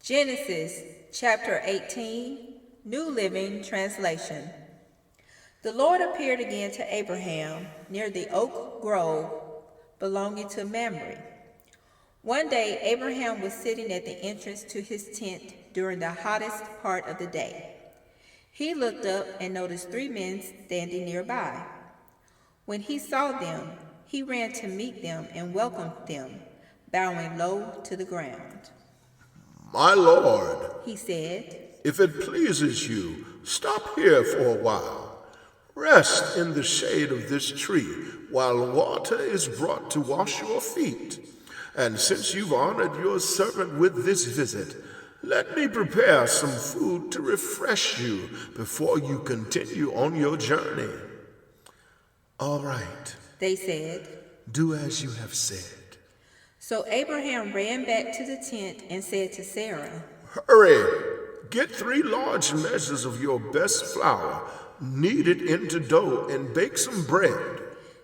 Genesis chapter 18, New Living Translation. The Lord appeared again to Abraham near the oak grove belonging to Mamre. One day, Abraham was sitting at the entrance to his tent during the hottest part of the day. He looked up and noticed 3 men standing nearby. When he saw them, he ran to meet them and welcomed them, bowing low to the ground. "My lord," He said, "if it pleases you, stop here for a while. Rest in the shade of this tree while water is brought to wash your feet. And since you've honored your servant with this visit, let me prepare some food to refresh you before you continue on your journey." "All right," they said. "do as you have said." So Abraham ran back to the tent and said to Sarah, "Hurry, get 3 large measures of your best flour, knead it into dough, and bake some bread."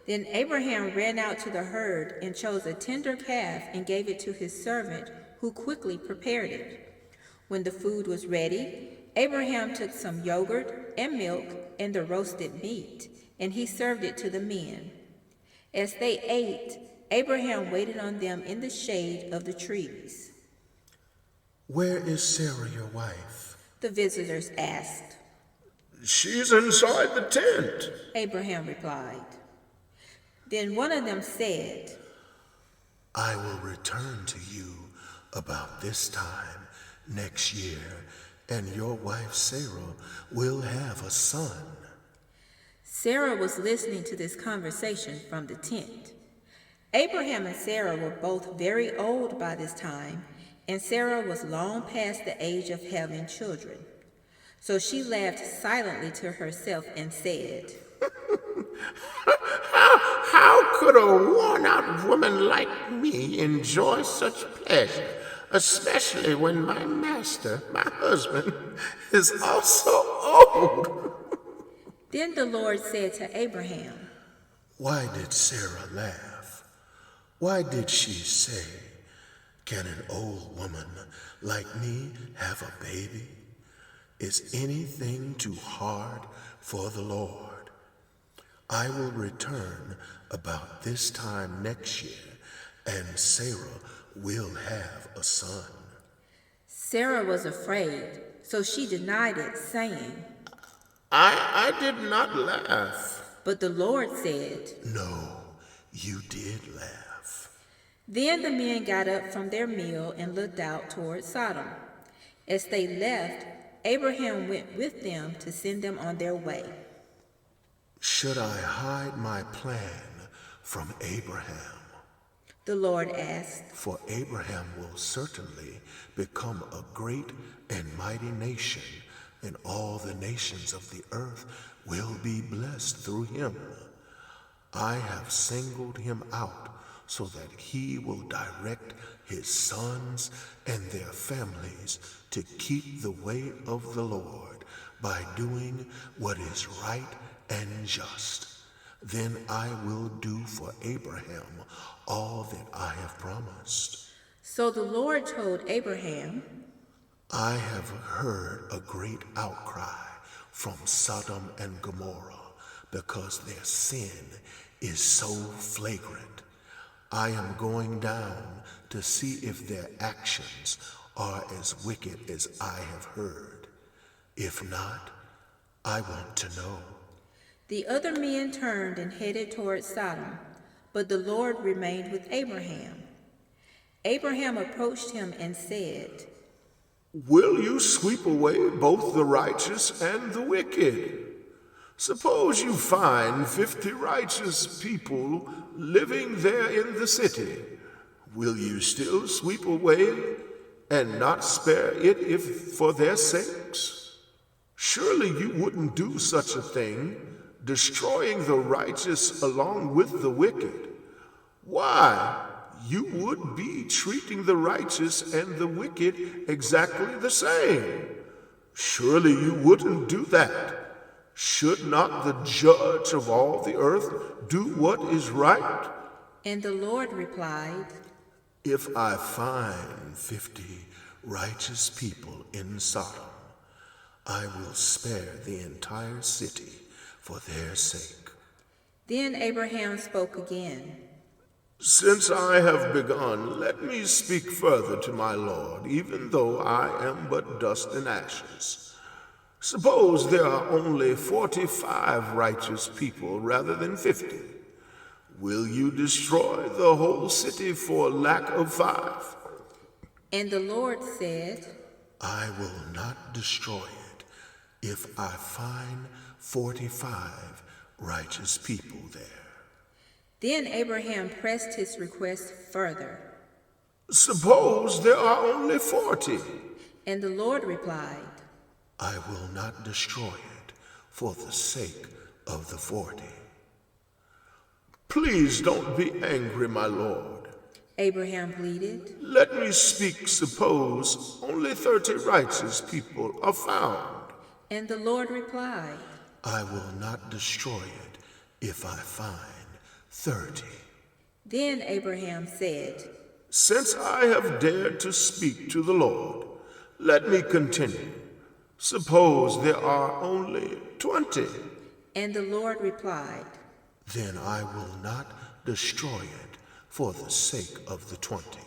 Then Abraham ran out to the herd and chose a tender calf and gave it to his servant, who quickly prepared it. When the food was ready, Abraham took some yogurt and milk and the roasted meat, and he served it to the men. As they ate, Abraham waited on them in the shade of the trees. "Where is Sarah, your wife?" The visitors asked. "She's inside the tent," Abraham replied. Then one of them said, "I will return to you about this time next year, and your wife Sarah will have a son." Sarah was listening to this conversation from the tent. Abraham and Sarah were both very old by this time, and Sarah was long past the age of having children. So she laughed silently to herself and said, How could a worn-out woman like me enjoy such pleasure, especially when my master, my husband, is also old?" Then the Lord said to Abraham, Why did Sarah laugh? Why did she say, "Can an old woman like me have a baby? Is anything too hard for the Lord? I will return about this time next year, and Sarah will have a son." Sarah was afraid, so she denied it, saying, I did not laugh." But the Lord said, "No, you did laugh." Then the men got up from their meal and looked out toward Sodom. As they left, Abraham went with them to send them on their way. "Should I hide my plan from Abraham? The Lord asked. For Abraham will certainly become a great and mighty nation, and all the nations of the earth will be blessed through him. I have singled him out so that he will direct his sons and their families to keep the way of the Lord by doing what is right and just. Then I will do for Abraham all that I have promised." So the Lord told Abraham, "I have heard a great outcry from Sodom and Gomorrah because their sin is so flagrant. I am going down to see if their actions are as wicked as I have heard. If not, I want to know." The other men turned and headed toward Sodom, but the Lord remained with Abraham. Abraham approached him and said, "Will you sweep away both the righteous and the wicked? Suppose you find 50 righteous people living there in the city. Will you still sweep away and not spare it if for their sakes? Surely you wouldn't do such a thing, destroying the righteous along with the wicked. Why, you would be treating the righteous and the wicked exactly the same. Surely you wouldn't do that. Should not the judge of all the earth do what is right?" And the Lord replied, If I find 50 righteous people in Sodom, I will spare the entire city for their sake. Then Abraham spoke again. Since I have begun, let me speak further to my Lord, even though I am but dust and ashes. Suppose there are only 45 righteous people rather than 50. Will you destroy the whole city for lack of 5? And the Lord said, I will not destroy it if I find 45 righteous people there. Then Abraham pressed his request further. Suppose there are only 40. And the Lord replied, I will not destroy it for the sake of the 40. Please don't be angry, my Lord. Abraham pleaded. Let me speak. Suppose only 30 righteous people are found. And the Lord replied, I will not destroy it if I find 30. Then Abraham said, Since I have dared to speak to the Lord, let me continue. Suppose there are only 20. And the Lord replied, Then I will not destroy it for the sake of the 20.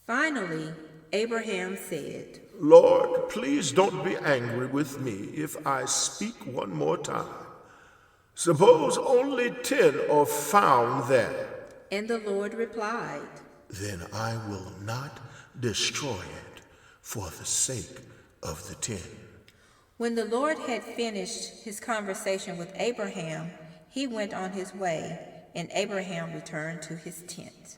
Finally, Abraham said, Lord, please don't be angry with me if I speak one more time. Suppose only 10 are found there. And the Lord replied, Then I will not destroy it for the sake of the 10. When the Lord had finished his conversation with Abraham, he went on his way, and Abraham returned to his tent.